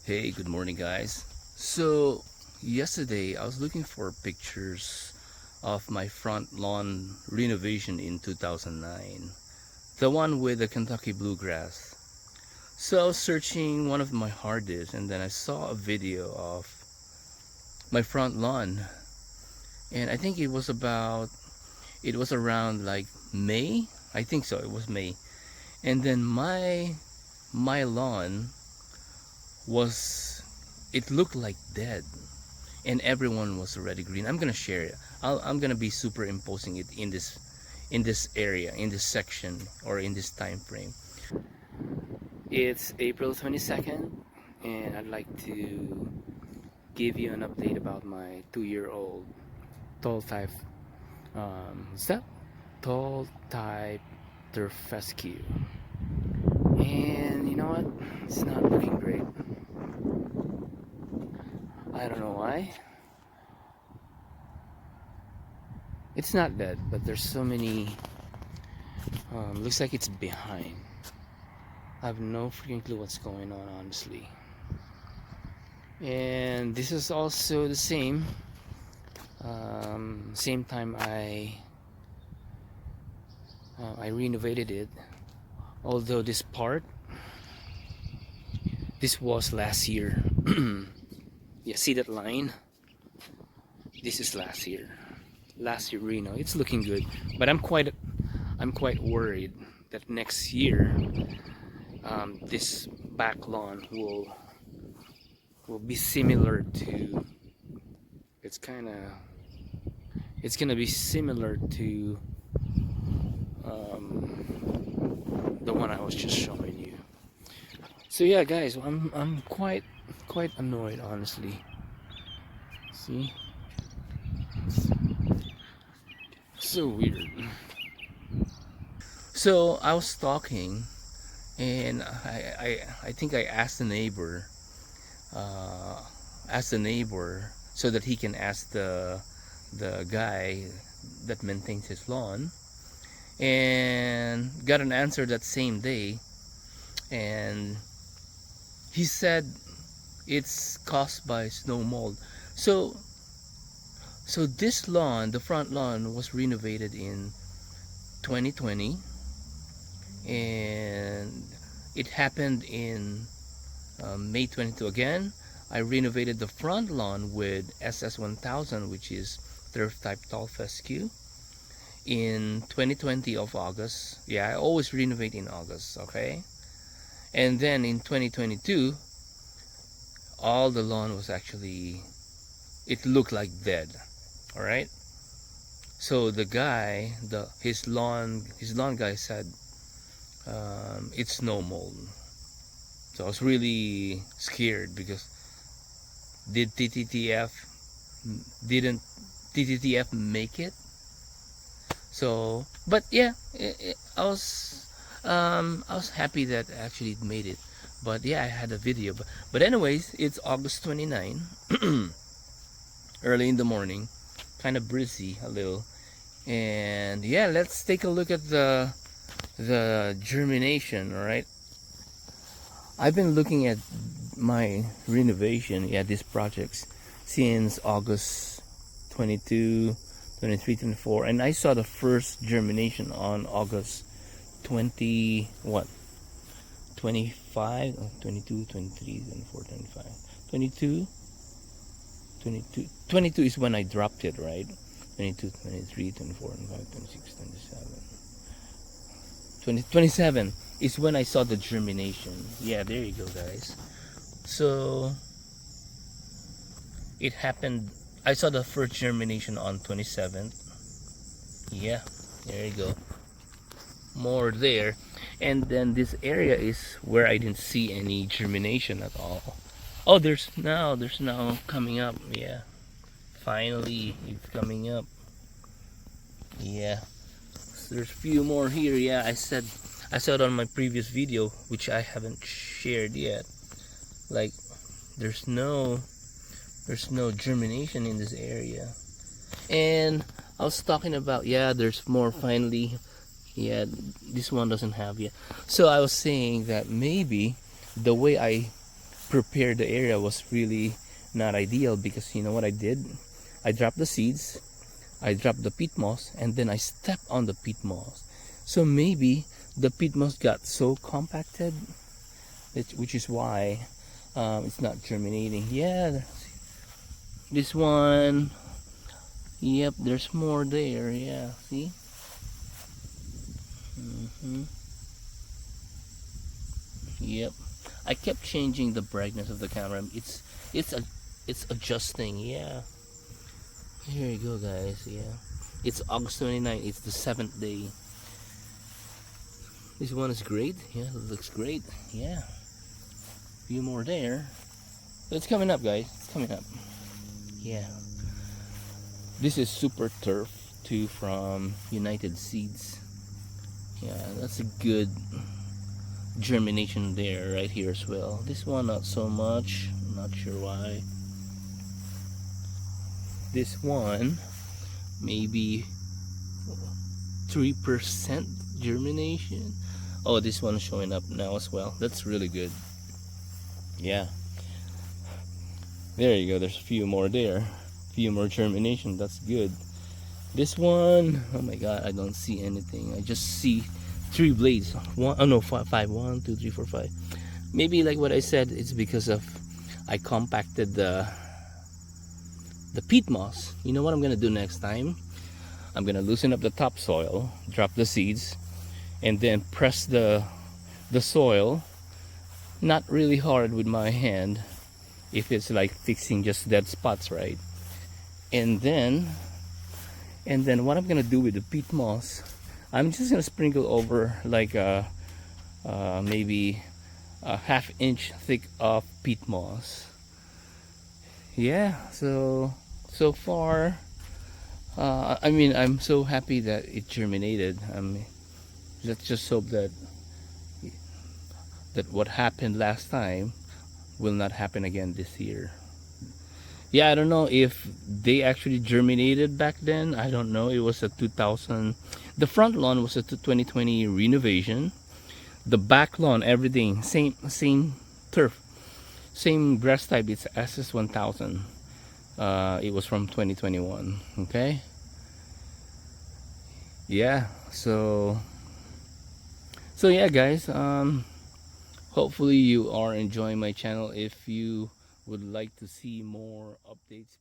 Hey, good morning, guys. So, yesterday I was looking for pictures of my front lawn renovation in 2009, the one with the Kentucky bluegrass. So, I was searching one of my hard disks and then I saw a video of my front lawn, and I think it was around like May. I think so, it was May. And then my lawn was, it looked like dead and everyone was already green. I'm gonna share it. I'm gonna be superimposing it in this area, in this section, or in this time frame. It's April 22nd and I'd like to give you an update about my 2-year-old tall type what's that? Tall type turf fescue. And you know what? It's not looking great. I don't know why. It's not dead, but there's so many. Looks like it's behind. I have no freaking clue what's going on, honestly. And this is also the same. Same time I renovated it. Although this was last year. Yeah, see that line? This is last year reno. It's looking good, but I'm quite worried that next year this back lawn will be similar to, it's gonna be similar to the one I was just showing you. So yeah, guys, I'm quite annoyed, honestly. See, so weird. So I was talking, and I think I asked the neighbor, so that he can ask the guy that maintains his lawn, and got an answer that same day, and he said it's caused by snow mold. So this lawn, the front lawn, was renovated in 2020, and it happened in May 22 again. I renovated the front lawn with SS1000, which is turf type tall fescue, in 2020 of August. Yeah, I always renovate in August, okay? And then in 2022, all the lawn was actually, it looked like dead. All right. So the guy, his lawn guy said it's snow mold. So I was really scared because didn't TTTF make it? So, but yeah, I was happy that actually it made it. But yeah, I had a video. But anyways, it's August 29, early in the morning, kind of breezy a little. And yeah, let's take a look at the germination. All right, I've been looking at my renovation, yeah, these projects, since August 22, 23, 24, and I saw the first germination on August 20, what? 25, 22, 23, 24, 25, 22, 22 is when I dropped it, right? 22, 23, 24, 25, 26, 27. 27 is when I saw the germination. Yeah, there you go, guys. So it happened, I saw the first germination on 27th. Yeah, there you go. More there. And then this area is where I didn't see any germination at all. Oh, there's now coming up. Yeah, finally it's coming up. Yeah, so there's a few more here. Yeah, I said it on my previous video, which I haven't shared yet. Like, there's no germination in this area. And I was talking about, yeah, there's more finally. Yeah, this one doesn't have yet. So I was saying that maybe the way I prepare the area was really not ideal, because you know what I did? I dropped the seeds, I dropped the peat moss, and then I stepped on the peat moss. So maybe the peat moss got so compacted, which is why it's not germinating. Yeah, this one. Yep, there's more there. Yeah, see? Yep. I kept changing the brightness of the camera. It's a it's adjusting. Yeah. Here you go, guys. Yeah. It's August 29th. It's the 7th day. This one is great. Yeah, it looks great. Yeah. Few more there. It's coming up, guys. It's coming up. Yeah. This is Super Turf 2 from United Seeds. Yeah, that's a good germination there, right here as well. This one not so much. Not sure why. This one maybe 3% germination. Oh, this one's showing up now as well. That's really good. Yeah. There you go. There's a few more there. Few more germination. That's good. This one, oh my god, I don't see anything. I just see 3 blades. One, oh no, five. 1, 2, 3, 4, 5. Maybe like what I said, it's because of I compacted the peat moss. You know what I'm gonna do next time? I'm gonna loosen up the topsoil, drop the seeds, and then press the soil, not really hard with my hand, if it's like fixing just dead spots, right? And then what I'm gonna do with the peat moss, I'm just gonna sprinkle over like maybe a ½ inch thick of peat moss. Yeah, so far, I mean, I'm so happy that it germinated. Let's just hope that what happened last time will not happen again this year. Yeah, I don't know if they actually germinated back then. I don't know. It was a 2000. The front lawn was a 2020 renovation. The back lawn, everything same turf, same grass type. It's SS1000. It was from 2021. Okay. Yeah. So yeah, guys. Hopefully you are enjoying my channel. If you would like to see more updates,